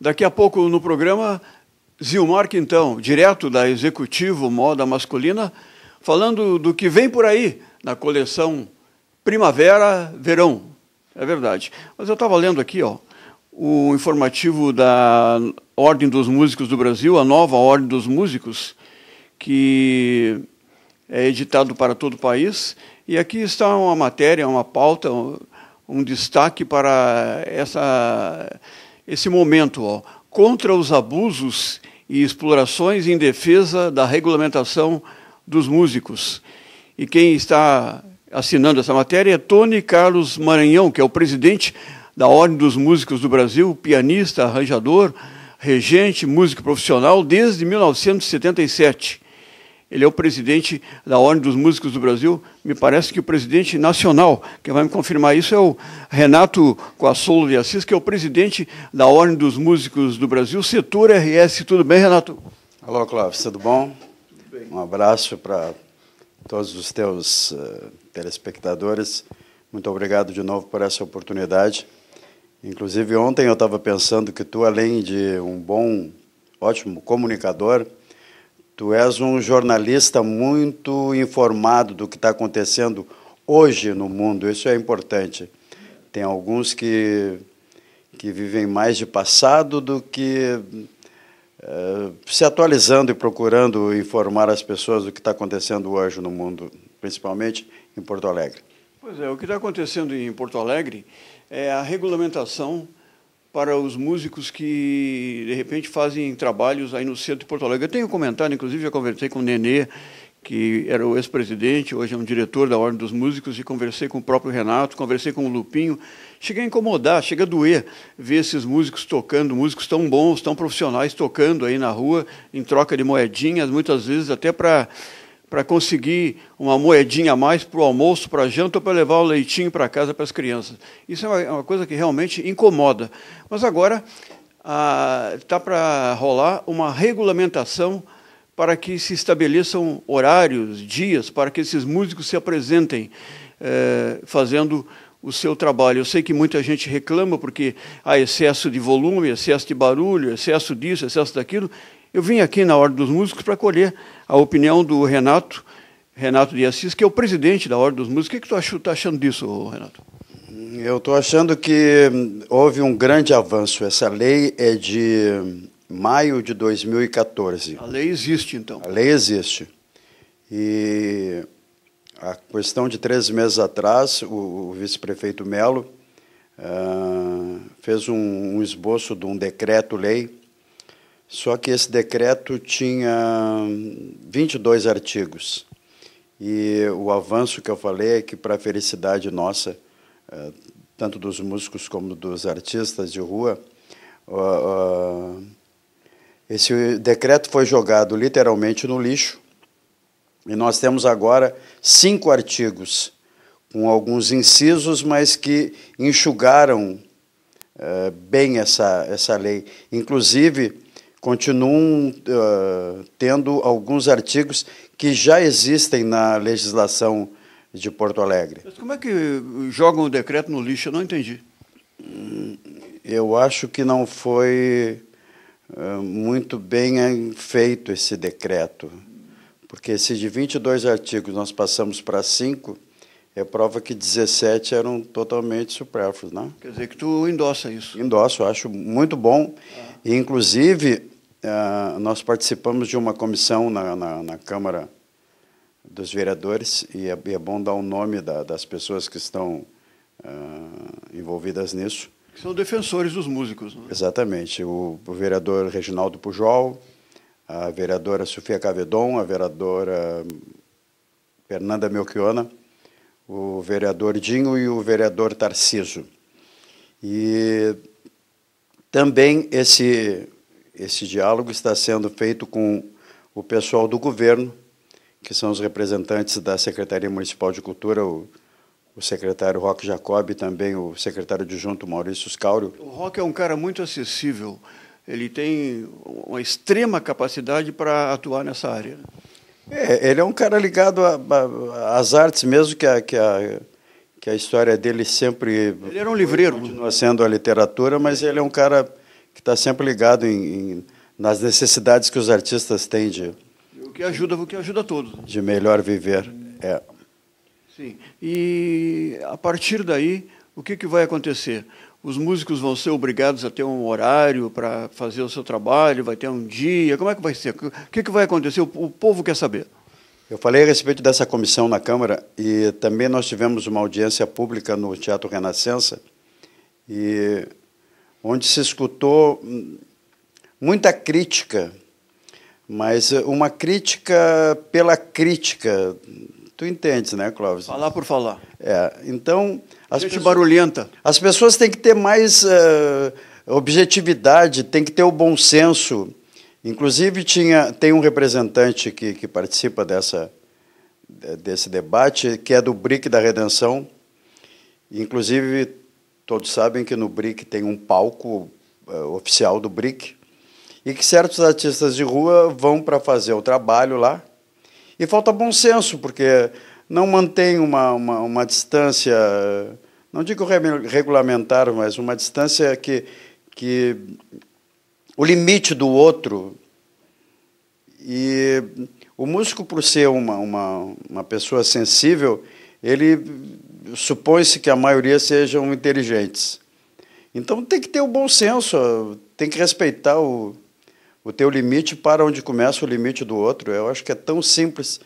Daqui a pouco no programa, Zilmar Quintão, direto da Executivo Moda Masculina, falando do que vem por aí na coleção Primavera-Verão. É verdade. Mas eu estava lendo aqui, o informativo da Ordem dos Músicos do Brasil, a nova Ordem dos Músicos, que é editado para todo o país. E aqui está uma matéria, uma pauta, um destaque para esse momento, contra os abusos e explorações em defesa da regulamentação dos músicos. E quem está assinando essa matéria é Tony Carlos Maranhão, que é o presidente da Ordem dos Músicos do Brasil, pianista, arranjador, regente, músico profissional desde 1977. Ele é o presidente da Ordem dos Músicos do Brasil. Me parece que o presidente nacional, quem vai me confirmar isso, é o Renato Coassolo de Assis, que é o presidente da Ordem dos Músicos do Brasil, setor RS. Tudo bem, Renato? Alô, Clóvis, tudo bom? Tudo bem. Um abraço para todos os teus telespectadores. Muito obrigado de novo por essa oportunidade. Inclusive, ontem eu estava pensando que tu, além de um bom, ótimo comunicador, tu és um jornalista muito informado do que está acontecendo hoje no mundo. Isso é importante. Tem alguns que vivem mais de passado do que se atualizando e procurando informar as pessoas do que está acontecendo hoje no mundo, principalmente em Porto Alegre. Pois é, o que está acontecendo em Porto Alegre é a regulamentação para os músicos que, de repente, fazem trabalhos aí no centro de Porto Alegre. Eu tenho comentado, inclusive, já conversei com o Nenê, que era o ex-presidente, hoje é um diretor da Ordem dos Músicos, e conversei com o próprio Renato, conversei com o Lupinho. Cheguei a incomodar, chega a doer ver esses músicos tocando, músicos tão bons, tão profissionais, tocando aí na rua, em troca de moedinhas, muitas vezes até para conseguir uma moedinha a mais para o almoço, para a janta, ou para levar o leitinho para casa para as crianças. Isso é uma coisa que realmente incomoda. Mas agora está para rolar uma regulamentação para que se estabeleçam horários, dias, para que esses músicos se apresentem fazendo o seu trabalho. Eu sei que muita gente reclama porque há excesso de volume, excesso de barulho, excesso disso, excesso daquilo. Eu vim aqui na Ordem dos Músicos para colher a opinião do Renato de Assis, que é o presidente da Ordem dos Músicos. O que tu está achando disso, Renato? Eu estou achando que houve um grande avanço. Essa lei é de maio de 2014. A lei existe, então? A lei existe. E a questão de 3 meses atrás, o vice-prefeito Melo fez um esboço de um decreto-lei. Só que esse decreto tinha 22 artigos. E o avanço que eu falei é que, para a felicidade nossa, tanto dos músicos como dos artistas de rua, esse decreto foi jogado literalmente no lixo. E nós temos agora 5 artigos, com alguns incisos, mas que enxugaram bem essa lei. Inclusive, continuam tendo alguns artigos que já existem na legislação de Porto Alegre. Mas como é que jogam o decreto no lixo? Eu não entendi. Eu acho que não foi muito bem feito esse decreto, porque se de 22 artigos nós passamos para 5, é prova que 17 eram totalmente supérfluos, né? Quer dizer que tu endossa isso? Endosso, acho muito bom. E, inclusive, nós participamos de uma comissão na Câmara dos Vereadores, e é bom dar o nome das pessoas que estão envolvidas nisso. Que são defensores dos músicos, não é? Exatamente. O vereador Reginaldo Pujol, a vereadora Sofia Cavedon, a vereadora Fernanda Melchiona, o vereador Dinho e o vereador Tarciso. E também esse diálogo está sendo feito com o pessoal do governo, que são os representantes da Secretaria Municipal de Cultura, o secretário Roque Jacob e também o secretário adjunto Maurício Scaurio. O Roque é um cara muito acessível, ele tem uma extrema capacidade para atuar nessa área. Ele é um cara ligado às artes, mesmo que a história dele sempre... Ele era um livreiro. Continua sendo a literatura, mas ele é um cara está sempre ligado nas necessidades que os artistas têm o que ajuda todos. De melhor viver. Sim. E a partir daí, o que vai acontecer? Os músicos vão ser obrigados a ter um horário para fazer o seu trabalho, vai ter um dia, como é que vai ser? O que vai acontecer? O povo quer saber. Eu falei a respeito dessa comissão na Câmara e também nós tivemos uma audiência pública no Teatro Renascença, onde se escutou muita crítica, mas uma crítica pela crítica. Tu entendes, né, Clóvis? Falar por falar. Então... Gente barulhenta. As pessoas têm que ter mais objetividade, têm que ter o bom senso. Inclusive, tem um representante que participa desse debate, que é do BRIC da Redenção. Inclusive, todos sabem que no BRIC tem um palco oficial do BRIC, e que certos artistas de rua vão para fazer o trabalho lá. E falta bom senso, porque não mantém uma distância, não digo regulamentar, mas uma distância que o limite do outro. E o músico, por ser uma pessoa sensível, ele supõe-se que a maioria sejam inteligentes. Então tem que ter o bom senso, tem que respeitar o teu limite para onde começa o limite do outro. Eu acho que é tão simples.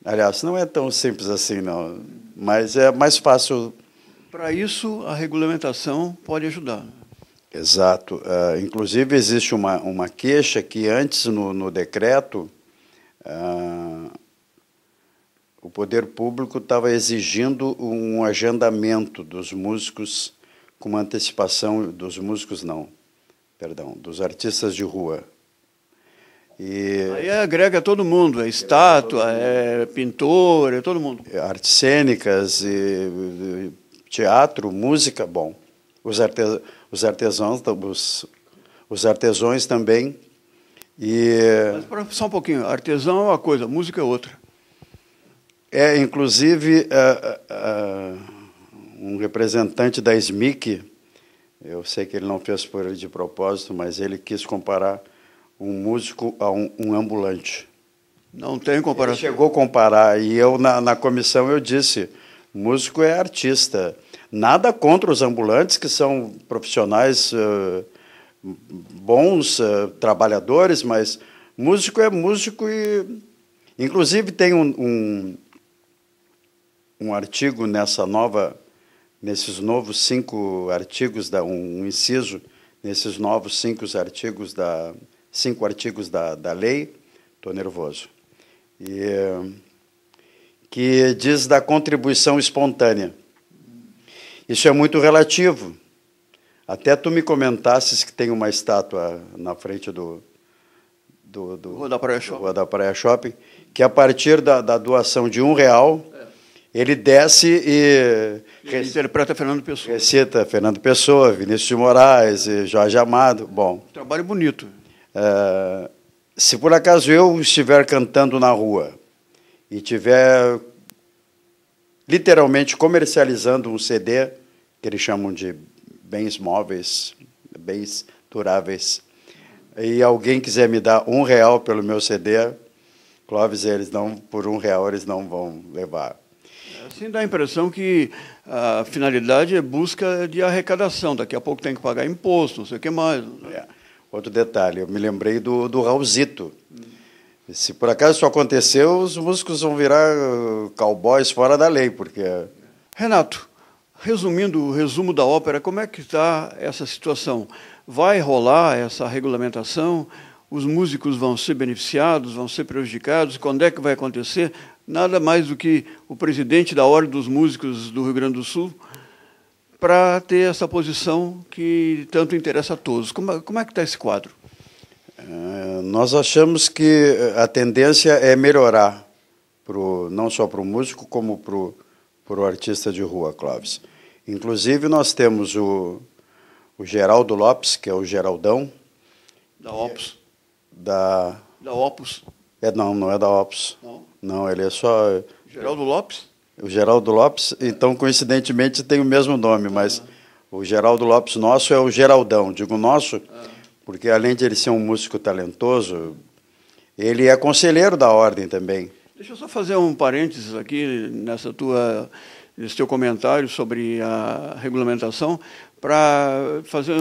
Aliás, não é tão simples assim, não, mas é mais fácil. Para isso, a regulamentação pode ajudar. Exato. Inclusive, existe uma queixa que antes, no decreto, o poder público estava exigindo um agendamento dos músicos com uma antecipação, dos artistas de rua. Aí agrega todo mundo, é estátua, é pintor, é todo mundo. Artes cênicas, teatro, música, bom. Os artesãos também. Mas só um pouquinho, artesão é uma coisa, música é outra. Inclusive, um representante da SMIC, eu sei que ele não fez de propósito, mas ele quis comparar um músico a um ambulante. Não tem comparação. Ele chegou a comparar, e eu, na comissão, eu disse, músico é artista. Nada contra os ambulantes, que são profissionais bons, trabalhadores, mas músico é músico. E, inclusive, tem um artigo nesses novos 5 artigos, um inciso, nesses novos 5 artigos da lei, estou nervoso, que diz da contribuição espontânea. Isso é muito relativo. Até tu me comentasses que tem uma estátua na frente do Rua da Praia Shopping, que a partir da doação de R$1, ele desce e interpreta Fernando Pessoa. Recita Fernando Pessoa, Vinícius de Moraes, e Jorge Amado. Bom, trabalho bonito. Se por acaso eu estiver cantando na rua e estiver literalmente comercializando um CD, que eles chamam de bens móveis, bens duráveis, e alguém quiser me dar R$1 pelo meu CD, Clóvis, por R$1 eles não vão levar. Assim dá a impressão que a finalidade é busca de arrecadação. Daqui a pouco tem que pagar imposto, não sei o que mais. Outro detalhe, eu me lembrei do Raulzito. Se por acaso isso aconteceu, os músicos vão virar cowboys fora da lei, porque... Renato, resumindo o resumo da ópera, como é que está essa situação? Vai rolar essa regulamentação? Os músicos vão ser beneficiados, vão ser prejudicados? Quando é que vai acontecer? Nada mais do que o presidente da Ordem dos Músicos do Rio Grande do Sul, para ter essa posição que tanto interessa a todos. Como é que está esse quadro? Nós achamos que a tendência é melhorar, não só para o músico, como para o artista de rua, Clóvis. Inclusive, nós temos o Geraldo Lopes, que é o Geraldão. Da Opus. Da Opus. Não é da Opus. Não, ele é só... Geraldo Lopes? O Geraldo Lopes, então, coincidentemente, tem o mesmo nome, mas o Geraldo Lopes nosso é o Geraldão. Digo nosso porque além de ele ser um músico talentoso, ele é conselheiro da ordem também. Deixa eu só fazer um parênteses aqui nesse teu comentário sobre a regulamentação, para fazer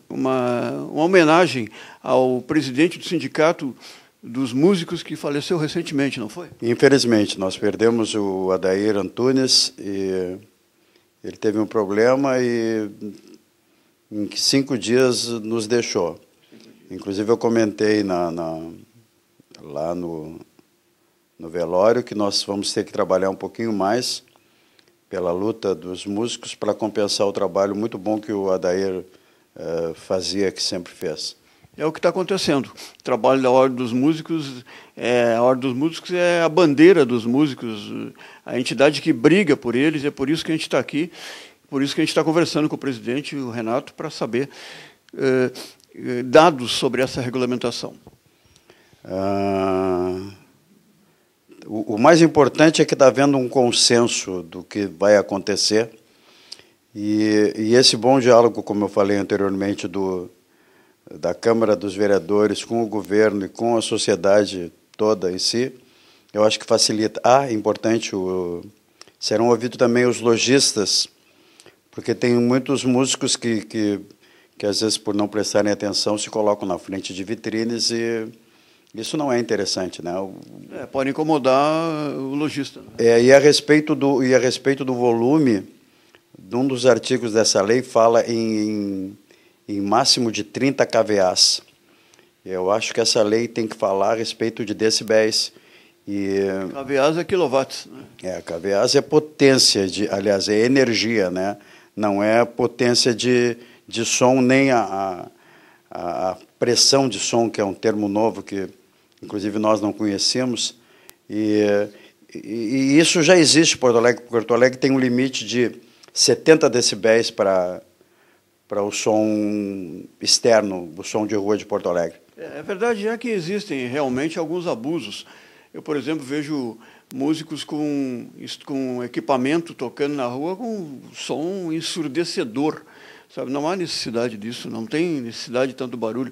uma homenagem ao presidente do Sindicato dos Músicos que faleceu recentemente, não foi? Infelizmente, nós perdemos o Adair Antunes, e ele teve um problema e em 5 dias nos deixou. Inclusive eu comentei lá no velório que nós vamos ter que trabalhar um pouquinho mais pela luta dos músicos para compensar o trabalho muito bom que o Adair fazia, que sempre fez. É o que está acontecendo. O trabalho da Ordem dos Músicos, a Ordem dos Músicos é a bandeira dos músicos, a entidade que briga por eles, é por isso que a gente está aqui, por isso que a gente está conversando com o presidente, o Renato, para saber dados sobre essa regulamentação. O mais importante é que está havendo um consenso do que vai acontecer, e esse bom diálogo, como eu falei anteriormente, da Câmara dos Vereadores com o governo e com a sociedade toda em si, eu acho que facilita. Importante, serão ouvidos também os lojistas, porque tem muitos músicos que às vezes, por não prestarem atenção, se colocam na frente de vitrines, e isso não é interessante, né? Pode incomodar o lojista. E a respeito do volume, um dos artigos dessa lei fala em máximo de 30 kVAs. Eu acho que essa lei tem que falar a respeito de decibéis. kVAs é quilowatts, né? kVAs é potência, aliás, é energia, né? Não é potência de som, nem a pressão de som, que é um termo novo que, inclusive, nós não conhecemos. E isso já existe em Porto Alegre. Porto Alegre tem um limite de 70 decibéis para o som externo, o som de rua de Porto Alegre. É verdade, é que existem realmente alguns abusos. Eu, por exemplo, vejo músicos com equipamento tocando na rua com som ensurdecedor. Sabe? Não há necessidade disso, não tem necessidade de tanto barulho.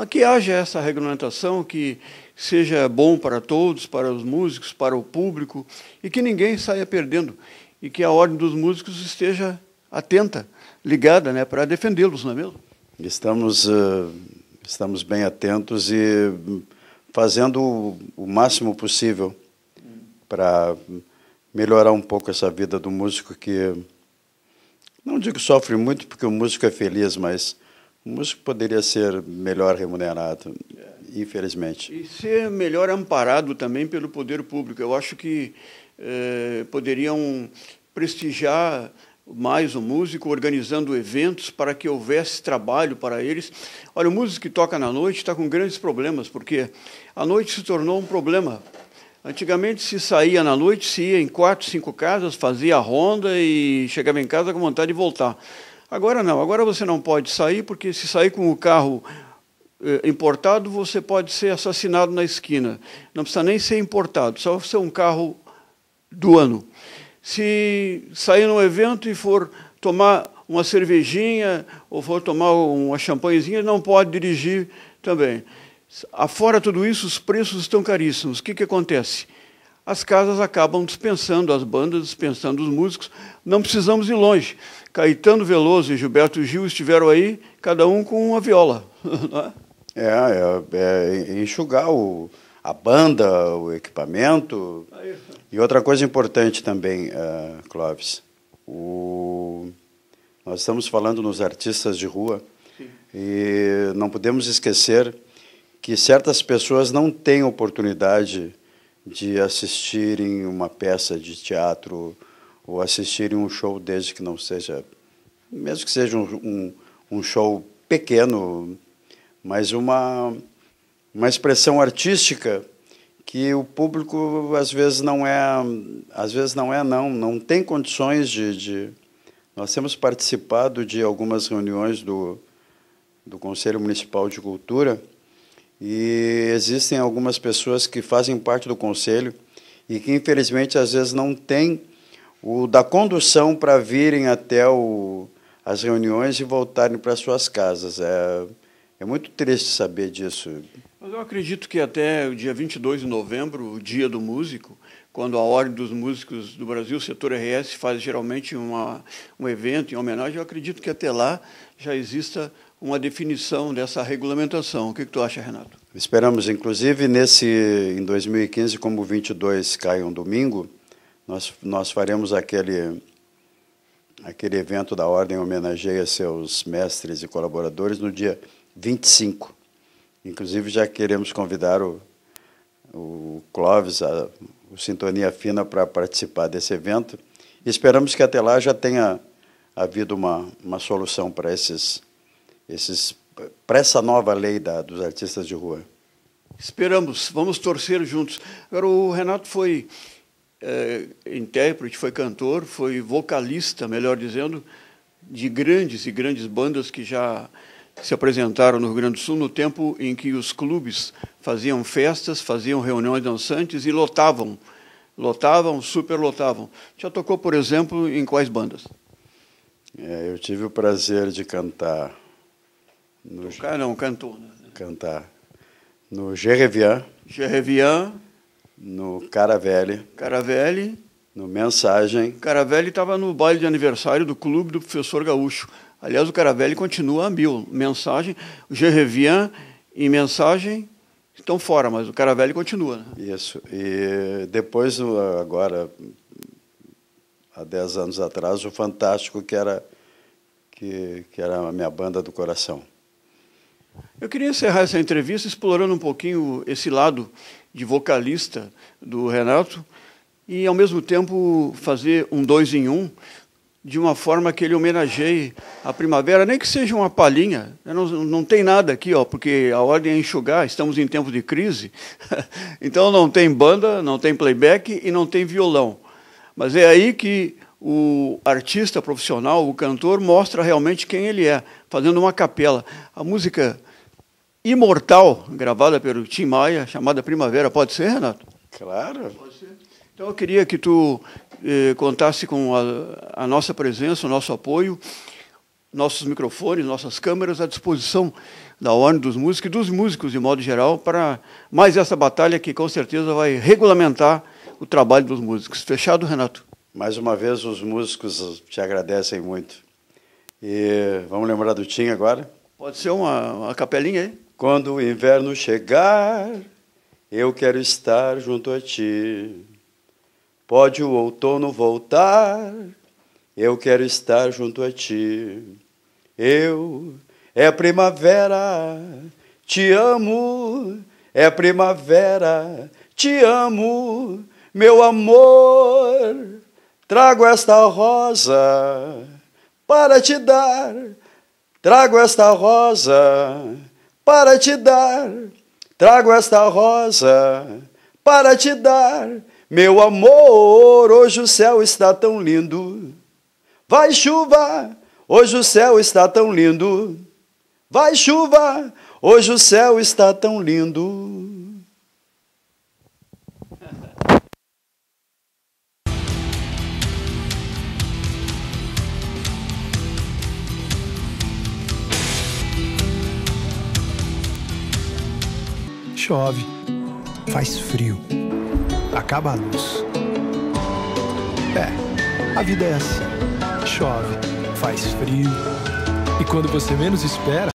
Que haja essa regulamentação que seja bom para todos, para os músicos, para o público, e que ninguém saia perdendo, e que a Ordem dos Músicos esteja atenta, ligada, né, para defendê-los, não é mesmo? Estamos bem atentos e fazendo o máximo possível para melhorar um pouco essa vida do músico, que, não digo sofre muito, porque o músico é feliz, mas o músico poderia ser melhor remunerado, infelizmente. E ser melhor amparado também pelo poder público. Eu acho que poderiam prestigiar mais o músico, organizando eventos para que houvesse trabalho para eles. Olha, o músico que toca na noite está com grandes problemas, porque a noite se tornou um problema. Antigamente se saía na noite, se ia em 4, 5 casas, fazia a ronda e chegava em casa com vontade de voltar. Agora não, agora você não pode sair, porque se sair com o carro importado, você pode ser assassinado na esquina. Não precisa nem ser importado, só ser um carro do ano. Se sair num evento e for tomar uma cervejinha ou for tomar uma champanhezinha, não pode dirigir também. Afora tudo isso, os preços estão caríssimos. O que acontece? As casas acabam dispensando as bandas, dispensando os músicos. Não precisamos ir longe. Caetano Veloso e Gilberto Gil estiveram aí, cada um com uma viola. Não é enxugar a banda, o equipamento. E outra coisa importante também, Clóvis, nós estamos falando nos artistas de rua. Sim. E não podemos esquecer que certas pessoas não têm oportunidade de assistirem uma peça de teatro ou assistirem um show, desde que não seja, mesmo que seja um show pequeno, mas uma expressão artística que o público às vezes não tem condições de. Nós temos participado de algumas reuniões do Conselho Municipal de Cultura, e existem algumas pessoas que fazem parte do conselho e que, infelizmente, às vezes não têm o da condução para virem até as reuniões e voltarem para suas casas. É muito triste saber disso. Mas eu acredito que até o dia 22 de novembro, o Dia do Músico, quando a Ordem dos Músicos do Brasil, o setor RS, faz geralmente um evento em homenagem, eu acredito que até lá já exista uma definição dessa regulamentação. O que tu acha, Renato? Esperamos, inclusive, em 2015, como o 22 cai um domingo, nós faremos aquele evento da Ordem homenageia seus mestres e colaboradores no dia 25. Inclusive, já queremos convidar o Clóvis, o Sintonia Fina, para participar desse evento. E esperamos que até lá já tenha havido uma solução para essa nova lei dos artistas de rua. Esperamos, vamos torcer juntos. Agora, o Renato foi intérprete, foi cantor, foi vocalista, melhor dizendo, de grandes e grandes bandas que já se apresentaram no Rio Grande do Sul no tempo em que os clubes faziam festas, faziam reuniões dançantes e lotavam, superlotavam. Já tocou, por exemplo, em quais bandas? Eu tive o prazer de cantar... Cantor. Né? Cantar no Gerrevian, no Caravelli, no Mensagem. Caravelli estava no baile de aniversário do clube do professor Gaúcho. Aliás, o Caravelli continua a 1000. Mensagem, o Gerrevian e Mensagem estão fora, mas o Caravelli continua. Né? Isso. E depois, agora, há 10 anos atrás, o Fantástico, que era a minha banda do coração. Eu queria encerrar essa entrevista explorando um pouquinho esse lado de vocalista do Renato e, ao mesmo tempo, fazer um 2 em 1, de uma forma que ele homenageie a primavera, nem que seja uma palhinha. Não tem nada aqui, porque a ordem é enxugar, estamos em tempos de crise, então não tem banda, não tem playback e não tem violão. Mas é aí que o artista profissional, o cantor, mostra realmente quem ele é, fazendo uma capela. A música imortal, gravada pelo Tim Maia, chamada Primavera, pode ser, Renato? Claro. Pode ser. Então eu queria que tu contasse com a nossa presença, o nosso apoio, nossos microfones, nossas câmeras à disposição da Ordem dos Músicos e dos músicos, de modo geral, para mais essa batalha que, com certeza, vai regulamentar o trabalho dos músicos. Fechado, Renato? Mais uma vez, os músicos te agradecem muito. E vamos lembrar do Tim agora? Pode ser uma capelinha aí? Quando o inverno chegar, eu quero estar junto a ti. Pode o outono voltar, eu quero estar junto a ti. É primavera, te amo, é primavera, te amo, meu amor. Trago esta rosa para te dar, trago esta rosa para te dar, trago esta rosa para te dar, meu amor. Hoje o céu está tão lindo, vai chuva, hoje o céu está tão lindo, vai chuva, hoje o céu está tão lindo. Chove, faz frio, acaba a luz. A vida é assim. Chove, faz frio, e quando você menos espera,